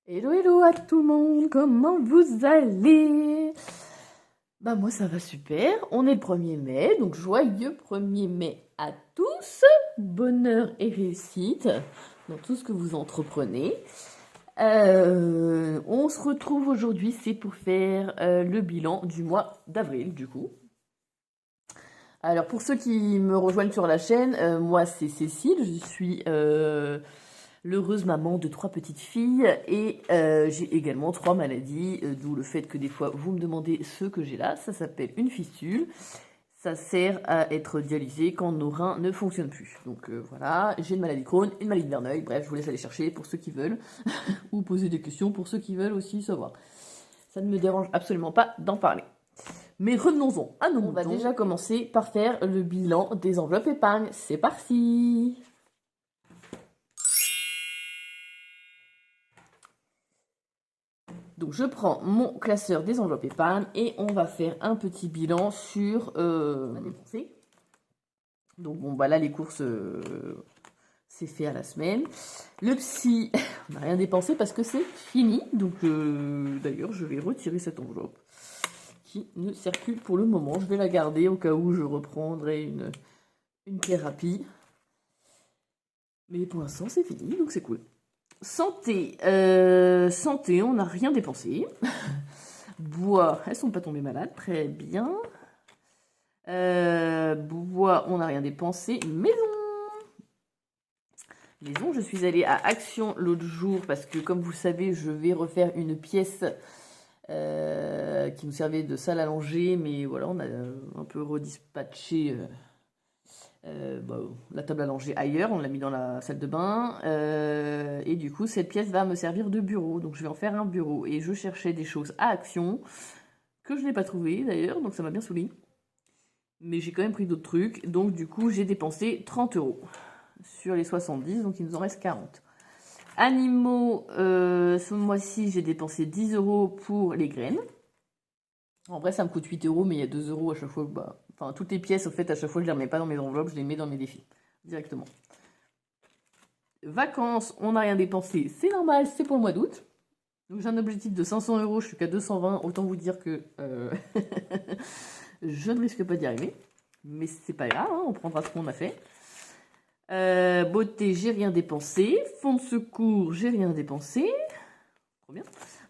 Hello hello à tout le monde, comment vous allez? Bah moi ça va super, on est le 1er mai, donc joyeux 1er mai à tous, bonheur et réussite dans tout ce que vous entreprenez. On se retrouve aujourd'hui, c'est pour faire le bilan du mois d'avril du coup. Alors pour ceux qui me rejoignent sur la chaîne, moi c'est Cécile, je suis l'heureuse maman de 3 petites filles et j'ai également 3 maladies, d'où le fait que des fois vous me demandez ce que j'ai là. Ça s'appelle une fistule. Ça sert à être dialysé quand nos reins ne fonctionnent plus. Donc voilà, j'ai une maladie Crohn, une maladie de Verneuil. Bref, je vous laisse aller chercher pour ceux qui veulent ou poser des questions pour ceux qui veulent aussi savoir. Ça ne me dérange absolument pas d'en parler. Mais revenons-en à nos moutons. On va déjà commencer par faire le bilan des enveloppes épargne. C'est parti! Donc je prends mon classeur des enveloppes épargne et on va faire un petit bilan sur ma dépensée. Donc bon bah là les courses c'est fait à la semaine. Le psy, on n'a rien dépensé parce que c'est fini. Donc d'ailleurs je vais retirer cette enveloppe qui ne circule pour le moment. Je vais la garder au cas où je reprendrai une thérapie. Mais pour l'instant c'est fini donc c'est cool. Santé, santé, on n'a rien dépensé. Bois, elles sont pas tombées malades, très bien. Bois, on n'a rien dépensé. Maison, maison, je suis allée à Action l'autre jour parce que, comme vous savez, je vais refaire une pièce qui nous servait de salle à langer, mais voilà, on a un peu redispatché la table à langer ailleurs, on l'a mis dans la salle de bain, et du coup cette pièce va me servir de bureau, donc je vais en faire un bureau, et je cherchais des choses à Action, que je n'ai pas trouvé d'ailleurs, donc ça m'a bien saoulé, mais j'ai quand même pris d'autres trucs, donc du coup j'ai dépensé 30 € sur les 70, donc il nous en reste 40. Animaux, ce mois-ci j'ai dépensé 10 € pour les graines. En vrai, ça me coûte 8 €, mais il y a 2 € à chaque fois. Enfin, toutes les pièces, au fait, à chaque fois, je les remets pas dans mes enveloppes, je les mets dans mes défis, directement. Vacances, on n'a rien dépensé, c'est normal, c'est pour le mois d'août. Donc j'ai un objectif de 500 €, je suis qu'à 220, autant vous dire que je ne risque pas d'y arriver. Mais c'est pas grave, hein, on prendra ce qu'on a fait. Beauté, j'ai rien dépensé. Fonds de secours, j'ai rien dépensé. Trop bien.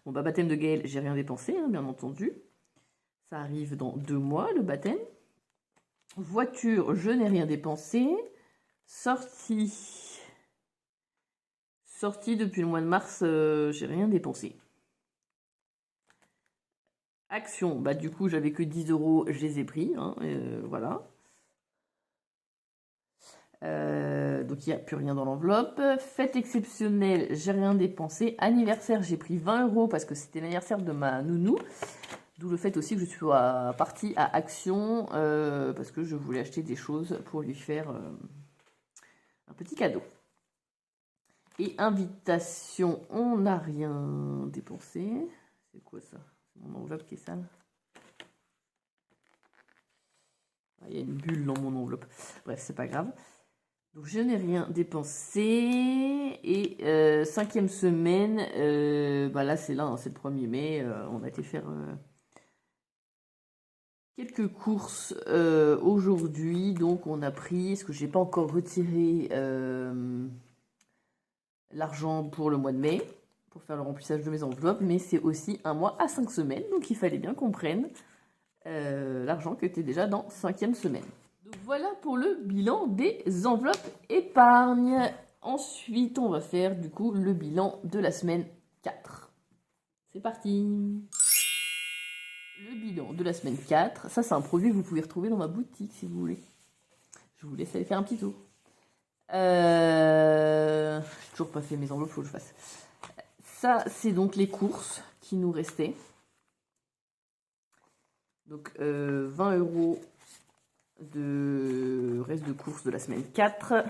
Bon, bah, baptême de Gaël, j'ai rien dépensé, hein, bien entendu. Ça arrive dans 2 mois, le baptême. Voiture, je n'ai rien dépensé. Sortie. Sortie depuis le mois de mars, j'ai rien dépensé. Action, bah du coup j'avais que 10 €, je les ai pris, hein, voilà. Donc il n'y a plus rien dans l'enveloppe. Fête exceptionnelle, j'ai rien dépensé. Anniversaire, j'ai pris 20 € parce que c'était l'anniversaire de ma nounou. D'où le fait aussi que je suis partie à Action parce que je voulais acheter des choses pour lui faire un petit cadeau. Et invitation, on n'a rien dépensé. C'est quoi ça? C'est mon enveloppe qui est sale. Ah, il y a une bulle dans mon enveloppe. Bref, c'est pas grave. Donc je n'ai rien dépensé. Et 5e semaine, bah là c'est là, c'est le 1er mai. On a été faire quelques courses aujourd'hui. Donc on a pris, ce que j'ai pas encore retiré l'argent pour le mois de mai, pour faire le remplissage de mes enveloppes. Mais c'est aussi un mois à 5 semaines. Donc il fallait bien qu'on prenne l'argent qui était déjà dans 5e semaine. Donc voilà pour le bilan des enveloppes épargne. Ensuite, on va faire du coup le bilan de la semaine 4. C'est parti. Le bilan de la semaine 4, ça c'est un produit que vous pouvez retrouver dans ma boutique si vous voulez. Je vous laisse aller faire un petit tour. J'ai toujours pas fait mes enveloppes, faut que je fasse. Ça c'est donc les courses qui nous restaient. Donc 20 € de reste de courses de la semaine 4.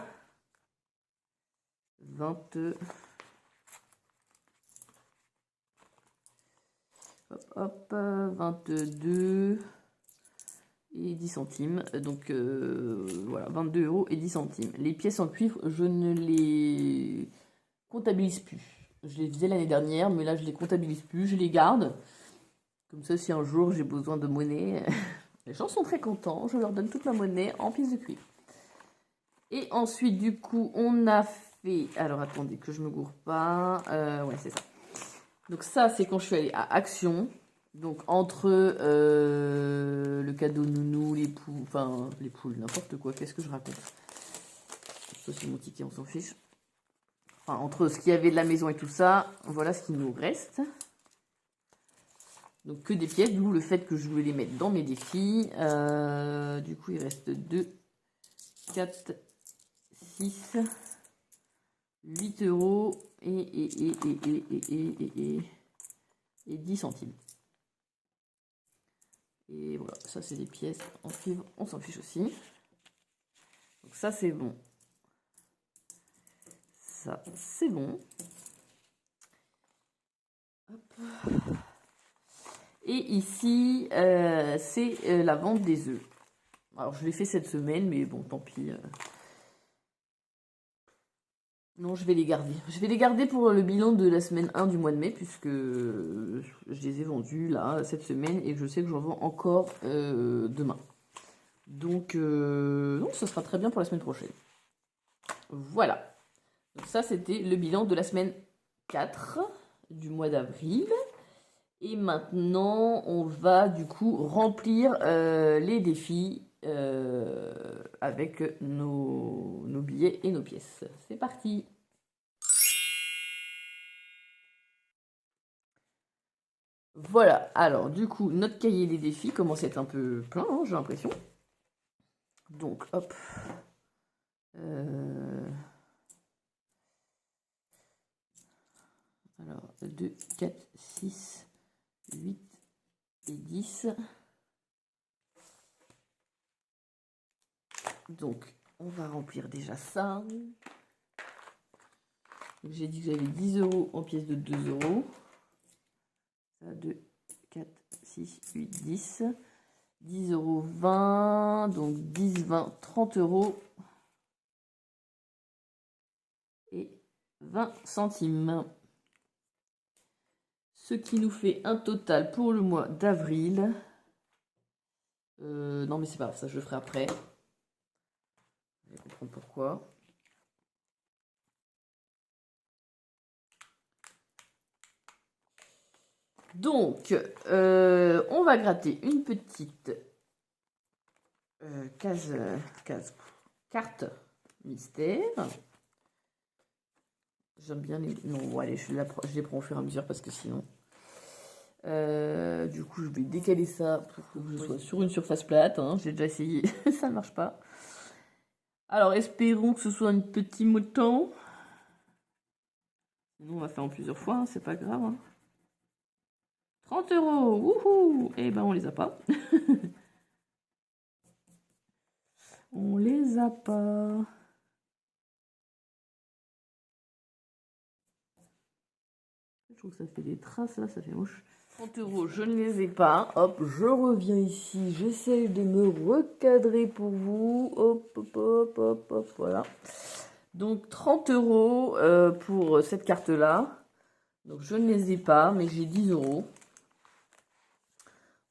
20. Hop, 22 et 10 centimes. Donc voilà, 22 € et 10 centimes. Les pièces en cuivre, je ne les comptabilise plus. Je les faisais l'année dernière, mais là je les comptabilise plus, je les garde. Comme ça, si un jour j'ai besoin de monnaie, les gens sont très contents, je leur donne toute ma monnaie en pièces de cuivre. Et ensuite, du coup, on a fait... Alors, attendez que je me gourre pas. Ouais, c'est ça. Donc ça, c'est quand je suis allée à Action. Donc, entre le cadeau nounou, les poules... Enfin, les poules, n'importe quoi. Qu'est-ce que je raconte? Ça, c'est mon ticket, on s'en fiche. Enfin, entre ce qu'il y avait de la maison et tout ça, voilà ce qui nous reste. Donc, que des pièces, d'où le fait que je voulais les mettre dans mes défis. Du coup, il reste 2, 4... 6, 8 euros et 10 centimes. Et voilà, ça c'est des pièces en cuivre, on s'en fiche aussi. Donc ça c'est bon. Ça c'est bon. Hop. Et ici, c'est la vente des œufs. Alors je l'ai fait cette semaine, mais bon, tant pis. Non, je vais les garder. Je vais les garder pour le bilan de la semaine 1 du mois de mai, puisque je les ai vendus là, cette semaine, et je sais que j'en vends encore demain. Donc, non, ce sera très bien pour la semaine prochaine. Voilà. Donc ça, c'était le bilan de la semaine 4 du mois d'avril. Et maintenant, on va du coup remplir les défis avec nos billets et nos pièces. C'est parti! Voilà, alors du coup, notre cahier des défis commence à être un peu plein, hein, j'ai l'impression. Donc, hop. Alors, 2, 4, 6, 8 et 10. Donc, on va remplir déjà ça. J'ai dit que j'avais 10 euros en pièces de 2 euros. Ça, 2, 4, 6, 8, 10. 10 euros 20. Donc 10, 20, 30 euros. Et 20 centimes. Ce qui nous fait un total pour le mois d'avril. Non mais c'est pas grave, ça je le ferai après. Vous allez comprendre pourquoi. Donc, on va gratter une petite carte mystère. J'aime bien les... Non, bon, allez, je les prends au fur et à mesure parce que sinon... du coup, je vais décaler ça pour que je sois sur une surface plate. Hein. J'ai déjà essayé, ça ne marche pas. Alors, espérons que ce soit un petit mouton. Sinon, on va faire en plusieurs fois, hein, c'est pas grave. Hein. 30 euros, wouhou! Eh ben, on les a pas. On les a pas. Je trouve que ça fait des traces là, ça fait moche. 30 euros, je ne les ai pas. Hop, je reviens ici. J'essaie de me recadrer pour vous. Hop, hop, hop, hop, hop, voilà. Donc 30 euros pour cette carte-là. Donc je ne les ai pas, mais j'ai 10 euros.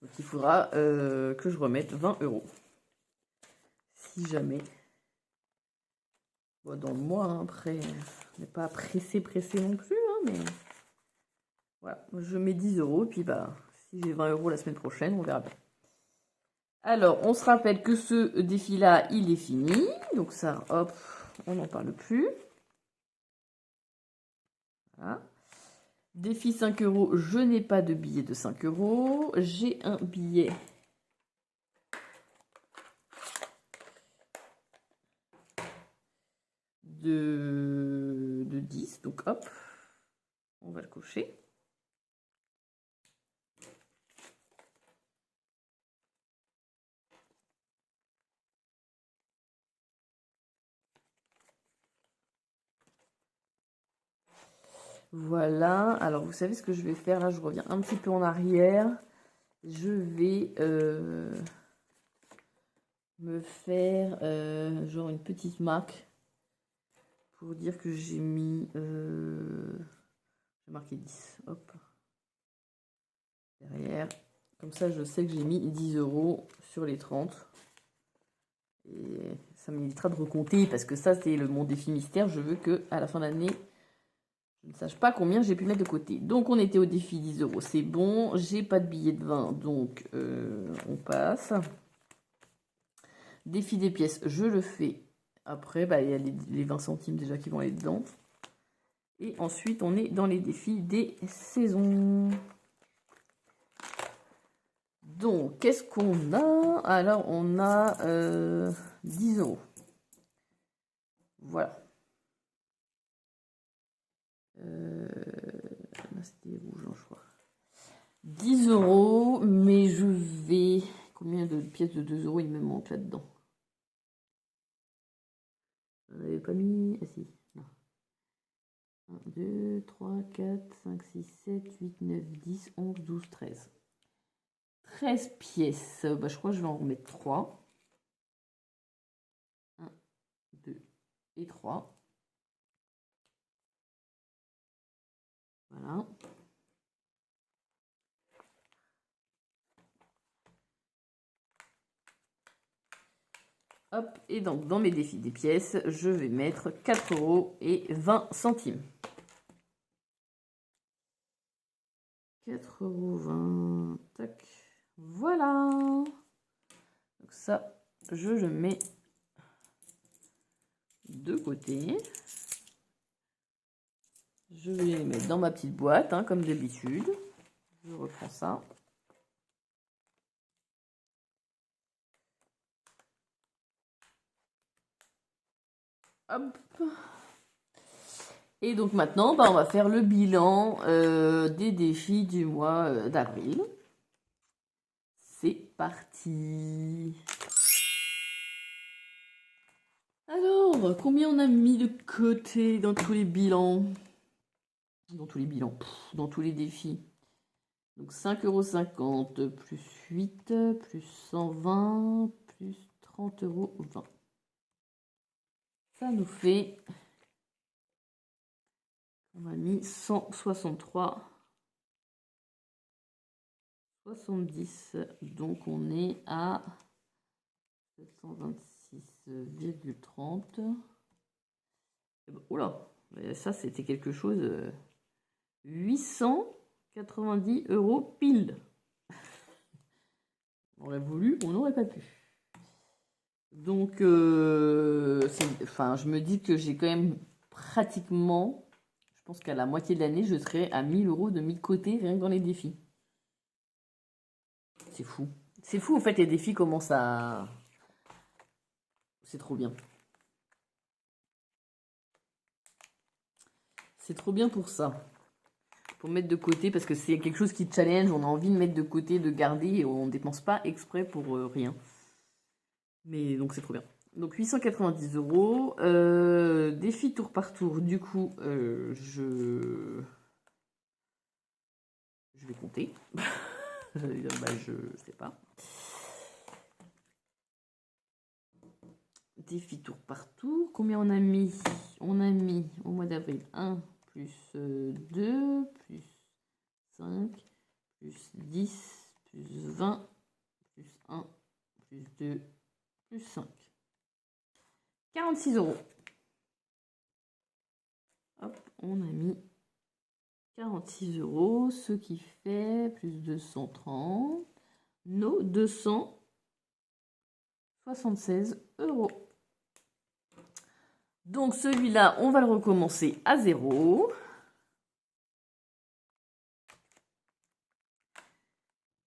Donc il faudra que je remette 20 euros. Si jamais. Bon, dans le mois, hein, après, on n'est pas pressé non plus, hein, mais... Voilà, je mets 10 euros, et puis bah, si j'ai 20 euros la semaine prochaine, on verra bien. Alors, on se rappelle que ce défi-là, il est fini. Donc ça, hop, on n'en parle plus. Voilà. Défi 5 euros, je n'ai pas de billet de 5 euros. J'ai un billet de 10. Donc hop, on va le cocher. Voilà, alors vous savez ce que je vais faire là, je reviens un petit peu en arrière. Je vais me faire genre une petite marque pour dire que j'ai mis marqué 10. Hop. Derrière. Comme ça, je sais que j'ai mis 10 € sur les 30. Et ça m'évitera de recompter parce que ça, c'est mon défi mystère. Je veux que à la fin de l'année, je ne sache pas combien j'ai pu mettre de côté. Donc, on était au défi 10 €. C'est bon. J'ai pas de billet de 20. Donc, on passe. Défi des pièces, je le fais après. Bah, il y a les 20 centimes déjà qui vont aller dedans. Et ensuite, on est dans les défis des saisons. Donc, qu'est-ce qu'on a? Alors, on a 10 €. Voilà. Là, c'était rouge, je crois. 10 €, mais je vais... Combien de pièces de 2 € il me manque là-dedans? Je n'avais pas mis... Ah si, non. 1, 2, 3, 4, 5, 6, 7, 8, 9, 10, 11, 12, 13. 13 pièces. Bah, je crois que je vais en remettre 3. 1, 2 et 3. Voilà. Hop, et donc dans mes défis des pièces, je vais mettre 4 € et 20 centimes. 4 € 20. Tac. Voilà. Donc ça, je le mets de côté. Je vais les mettre dans ma petite boîte, hein, comme d'habitude. Je reprends ça. Hop. Et donc maintenant, bah, on va faire le bilan des défis du mois d'avril. C'est parti. Alors, combien on a mis de côté dans tous les bilans? Dans tous les bilans, dans tous les défis. Donc 5,50 € plus 8, plus 120, plus 30 € 20. Ça nous fait... On a mis 163,70. Donc on est à 726,30. Oula, ça c'était quelque chose. 890 € pile. On aurait voulu, on n'aurait pas pu. Donc, je me dis que j'ai quand même pratiquement, je pense qu'à la moitié de l'année, je serai à 1000 € de mis de côté rien que dans les défis. C'est fou. C'est fou, en fait, les défis commencent à... C'est trop bien. C'est trop bien pour ça. Pour mettre de côté, parce que c'est quelque chose qui challenge, on a envie de mettre de côté, de garder, et on ne dépense pas exprès pour rien. Mais donc c'est trop bien. Donc 890 €. Défi tour par tour, du coup, je vais compter. Je sais pas. Défi tour par tour. Combien on a mis? On a mis au mois d'avril 1 plus 2 plus 5 plus 10 plus 20 plus 1 plus 2 plus 5. 46 €. Hop, on a mis 46 €, ce qui fait plus 230, nos 276 €. Donc celui-là, on va le recommencer à 0.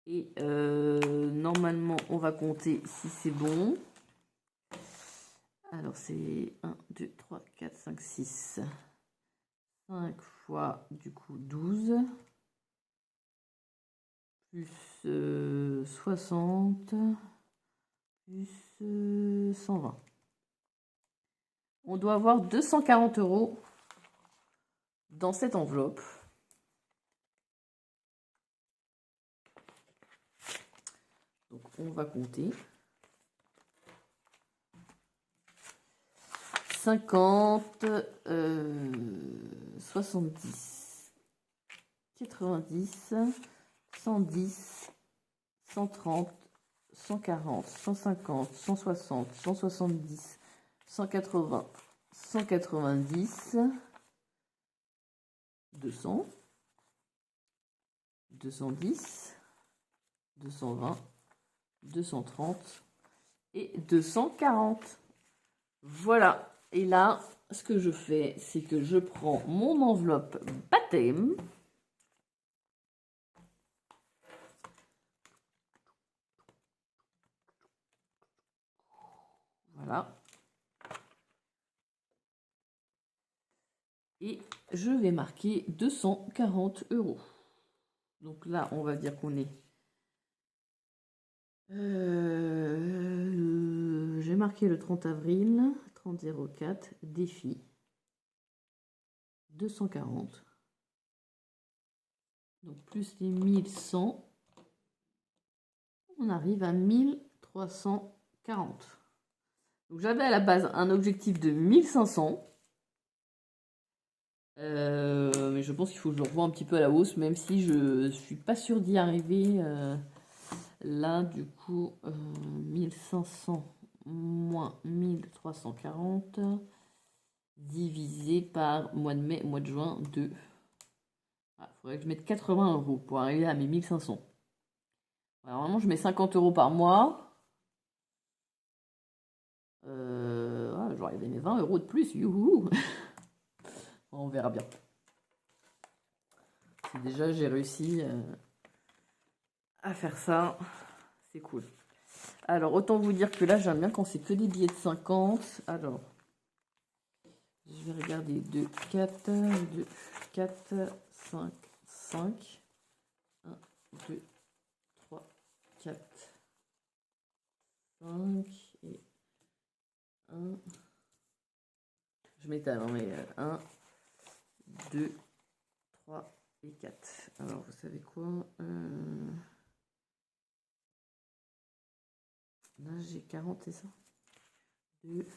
Et normalement, on va compter si c'est bon. Alors c'est 1, 2, 3, 4, 5, 6. 5 fois du coup 12. Plus 60. Plus 120. On doit avoir 240 € dans cette enveloppe. Donc on va compter. 50, 70, 90, 110, 130, 140, 150, 160, 170, 180, 190, 200, 210, 220, 230 et 240. Voilà. Et là, ce que je fais, c'est que je prends mon enveloppe baptême. Voilà. Et je vais marquer 240 €. Donc là, on va dire qu'on est... j'ai marqué le 30 avril, 30-04, défi. 240. Donc plus les 1100, on arrive à 1340. Donc j'avais à la base un objectif de 1500. Mais je pense qu'il faut que je le revoie un petit peu à la hausse, même si je suis pas sûre d'y arriver. Là, du coup, 1500 moins 1340 divisé par mois de mai, mois de juin, 2. Il faudrait que je mette 80 € pour arriver à mes 1500. Alors, normalement, je mets 50 € par mois. J'aurais aimé 20 € de plus. Youhou. On verra bien. Si déjà j'ai réussi à faire ça, c'est cool. Alors, autant vous dire que là, j'aime bien quand c'est que des billets de 50. Alors, je vais regarder 2, 4, 2, 4, 5, 5. 1, 2, 3, 4, 5 et 1. Je m'étale, hein, mais 1, 2, 3 et 4. Alors, vous savez quoi là, j'ai 40, c'est ça 2,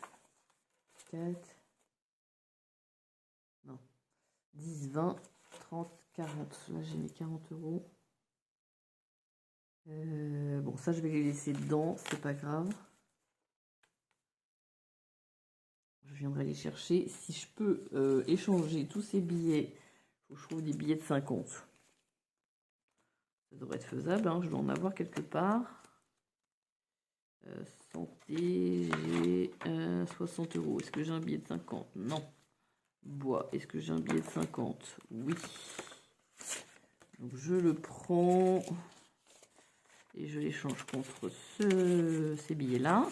4, non, 10, 20, 30, 40. Là, j'ai mes 40 €. Bon, ça, je vais les laisser dedans, c'est pas grave. Je viendrai les chercher. Si je peux échanger tous ces billets, il faut que je trouve des billets de 50. Ça devrait être faisable, hein, je dois en avoir quelque part. Santé, j'ai 60 €. Est-ce que j'ai un billet de 50? Non. Bois, est-ce que j'ai un billet de 50? Oui. Donc je le prends et je l'échange contre ces billets-là.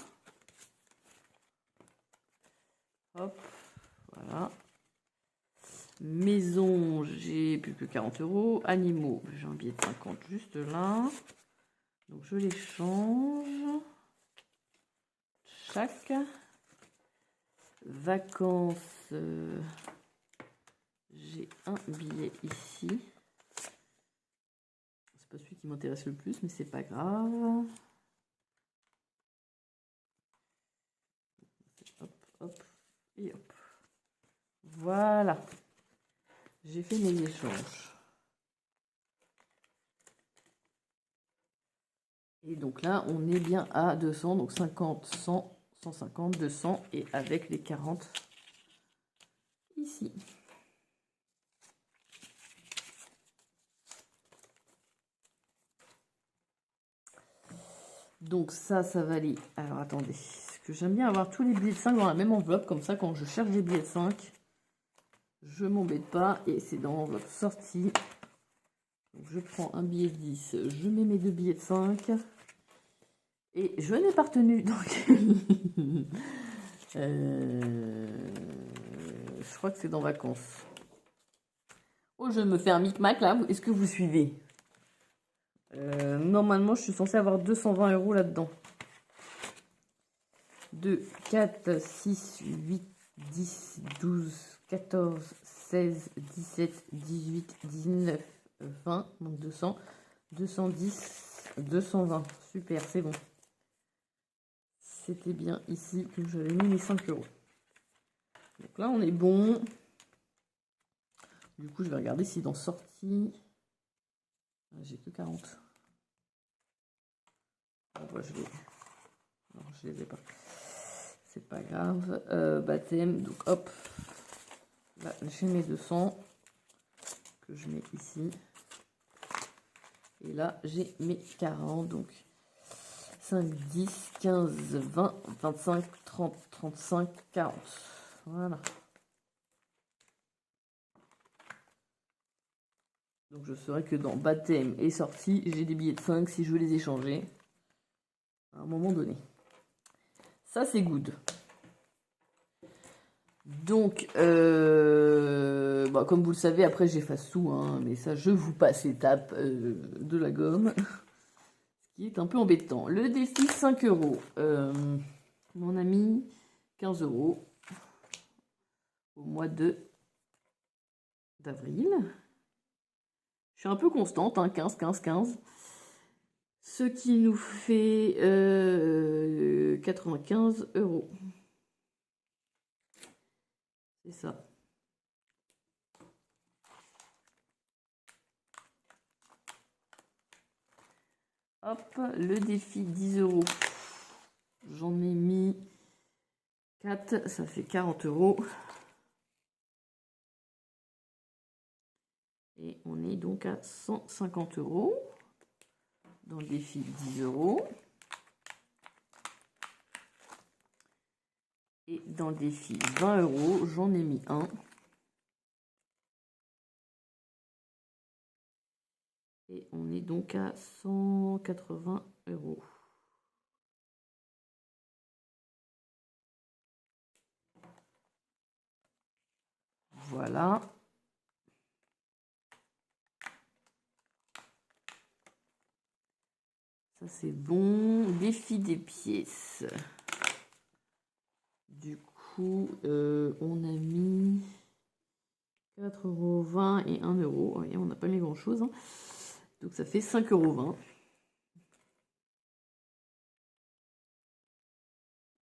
Hop, voilà. Maison, j'ai plus que 40 €. Animaux, j'ai un billet de 50 juste là. Donc je l'échange. Chaque. Vacances, j'ai un billet ici. C'est pas celui qui m'intéresse le plus, mais c'est pas grave. Hop, hop, et hop. Voilà. J'ai fait mes échanges. Et donc là, on est bien à 200, donc 50, 100, 150, 200, et avec les 40 ici. Donc ça va aller. Alors attendez, parce que j'aime bien avoir tous les billets de 5 dans la même enveloppe, comme ça quand je cherche des billets de 5, je m'embête pas, et c'est dans l'enveloppe sortie. Donc je prends un billet de 10, je mets mes 2 billets de 5, et je n'ai pas retenu, donc je crois que c'est dans vacances. Oh, je me fais un micmac là, est-ce que vous suivez? Normalement, je suis censée avoir 220 € là-dedans. 2, 4, 6, 8, 10, 12, 14, 16, 17, 18, 19, 20, donc 200, 210, 220. Super, c'est bon. C'était bien ici que j'avais mis mes 5 €. Donc là, on est bon. Du coup, je vais regarder si dans sortie... J'ai que 40. Ah, bah, je les... Non, je les ai pas. C'est pas grave. Baptême, donc hop. Là, j'ai mes 200 que je mets ici. Et là, j'ai mes 40. Donc 5, 10, 15, 20, 25, 30, 35, 40. Voilà. Donc je saurais que dans baptême et sortie, j'ai des billets de 5 si je veux les échanger à un moment donné. Ça, c'est good. Donc, bah, comme vous le savez, après j'efface tout, hein, mais ça, je vous passe l'étape de la gomme, ce qui est un peu embêtant. Le défi 5 €. Mon ami, 15 € au mois d'avril. Je suis un peu constante, hein, 15, 15, 15. Ce qui nous fait 95 €. C'est ça. Hop, le défi 10 €. J'en ai mis 4, ça fait 40 €. Et on est donc à 150 € dans le défi 10 €. Et dans le défi 20 €, j'en ai mis un. Et on est donc à 180 €. Voilà. Ça c'est bon. Défi des pièces. Du coup, on a mis 4,20 € et 1 €. Et on n'a pas mis grand chose. Hein. Donc ça fait 5,20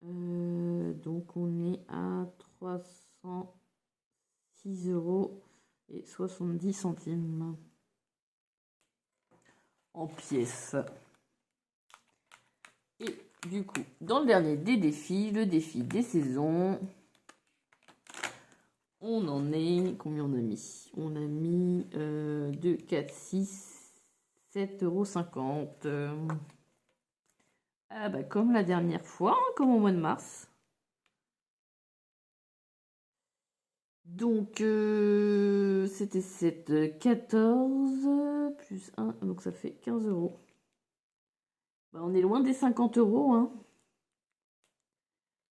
€. Donc on est à 306 € et 70 centimes en pièces. Et du coup, dans le dernier des défis, le défi des saisons, on en est... Combien on a mis? On a mis 2, 4, 6, 7,50 €. Ah bah comme la dernière fois, hein, comme au mois de mars. Donc c'était 7, 14 plus 1, donc ça fait 15 €. Bah, on est loin des 50 €, hein.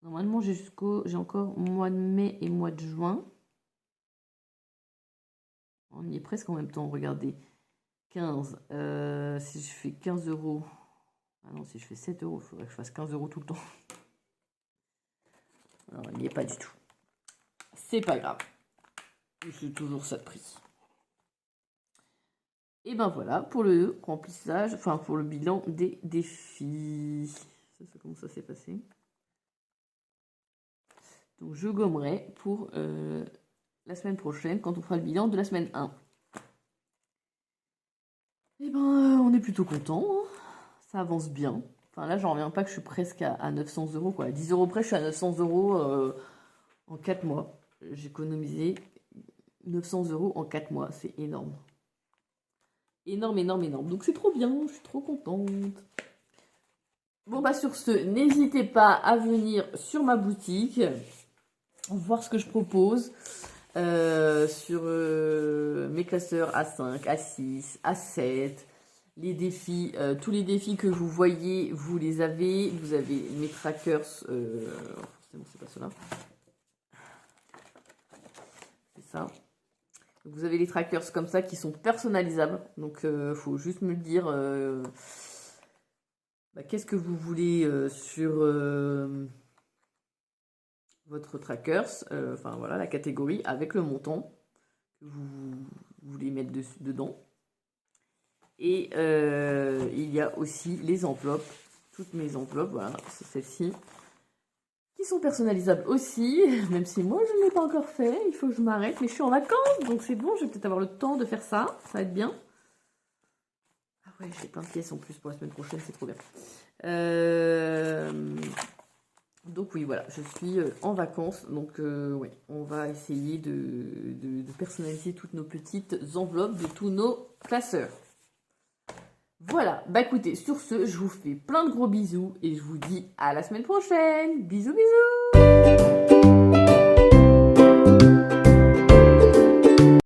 Normalement, j'ai encore mois de mai et mois de juin. On y est presque en même temps, regardez. 15, si je fais 15 €. Ah non, si je fais 7 €, il faudrait que je fasse 15 € tout le temps. Alors, il n'y est pas du tout. C'est pas grave. C'est toujours ça de prix. Et ben voilà pour le remplissage, enfin pour le bilan des défis. Ça comment ça s'est passé. Donc je gommerai pour la semaine prochaine quand on fera le bilan de la semaine 1. Et ben on est plutôt content, hein. Ça avance bien. Enfin là j'en reviens pas que je suis presque à 900 € quoi. À 10 € près je suis à 900 € en 4 mois. J'ai économisé 900 € en 4 mois, c'est énorme. Énorme, énorme, énorme. Donc c'est trop bien, je suis trop contente. Bon bah sur ce, n'hésitez pas à venir sur ma boutique, voir ce que je propose sur mes classeurs A5, A6, A7, les défis, tous les défis que vous voyez, vous les avez. Vous avez mes trackers, forcément c'est pas cela. C'est ça. Vous avez les trackers comme ça qui sont personnalisables. Donc il faut juste me le dire qu'est-ce que vous voulez sur votre trackers, enfin voilà la catégorie avec le montant que vous voulez mettre dedans. Et il y a aussi les enveloppes, toutes mes enveloppes, voilà, c'est celles-ci, qui sont personnalisables aussi, même si moi je ne l'ai pas encore fait, il faut que je m'arrête, mais je suis en vacances, donc c'est bon, je vais peut-être avoir le temps de faire ça, ça va être bien. ouais, j'ai plein de pièces en plus pour la semaine prochaine, c'est trop bien. Donc oui, voilà, je suis en vacances, donc ouais, on va essayer de personnaliser toutes nos petites enveloppes de tous nos classeurs. Voilà, bah écoutez, sur ce, je vous fais plein de gros bisous et je vous dis à la semaine prochaine. Bisous, bisous!